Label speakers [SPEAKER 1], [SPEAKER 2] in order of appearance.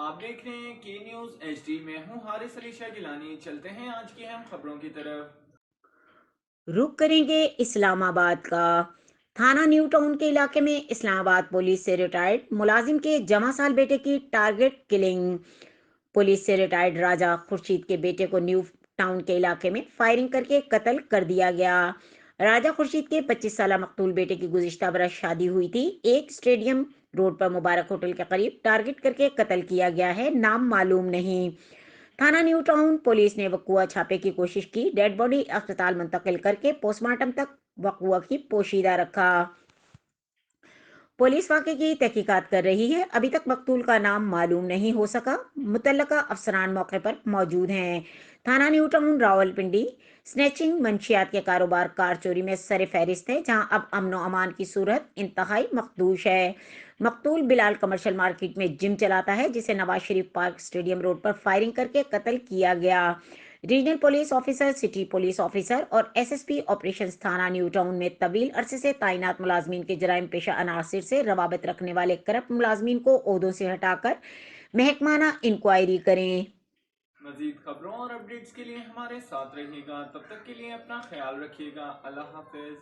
[SPEAKER 1] آپ دیکھ رہے ہیں کی نیوز ایچ ڈی میں ہوں حارث علی شاہ گیلانی. چلتے ہیں آج کی اہم خبروں کی طرف.
[SPEAKER 2] رخ کریں گے اسلام آباد کا. تھانہ نیو ٹاؤن کے علاقے میں اسلام آباد پولیس سے ریٹائرڈ ملازم کے جمع سال بیٹے کی ٹارگٹ کلنگ. پولیس سے ریٹائرڈ راجہ خورشید کے بیٹے کو نیو ٹاؤن کے علاقے میں فائرنگ کر کے قتل کر دیا گیا. راجہ خورشید کے 25 سالہ مقتول بیٹے کی گزشتہ برس شادی ہوئی تھی. ایک اسٹیڈیم روڈ پر مبارک ہوٹل کے قریب ٹارگٹ کر کے قتل کیا گیا ہے. نام معلوم نہیں. تھانہ نیو ٹاؤن پولیس نے وقوع چھاپے کی کوشش کی. ڈیڈ باڈی اسپتال منتقل کر کے پوسٹ مارٹم تک وقوع کی پوشیدہ رکھا. پولیس واقعے کی تحقیقات کر رہی ہے. ابھی تک مقتول کا نام معلوم نہیں ہو سکا. متعلقہ افسران موقع پر موجود ہیں. تھانہ نیو ٹاؤن راولپنڈی سنیچنگ منشیات کے کاروبار کار چوری میں سر فہرست ہے، جہاں اب امن و امان کی صورت انتہائی مخدوش ہے. مقتول بلال کمرشل مارکیٹ میں جم چلاتا ہے، جسے Nawaz Sharif park stadium road پر فائرنگ کر کے قتل کیا گیا. Regional police officer, city police officer اور ایس ایس پی آپریشنز تھانہ نیو ٹاؤن میں طویل عرصے سے تعینات ملازمین کے جرائم پیشہ عناصر سے روابط رکھنے والے کرپٹ ملازمین کو عہدوں سے ہٹا کر محکمانہ انکوائری کریں.
[SPEAKER 1] مزید خبروں اور اپڈیٹس کے لیے ہمارے ساتھ رہیے گا. تب تک کے لیے اپنا خیال رکھیے گا. اللہ حافظ.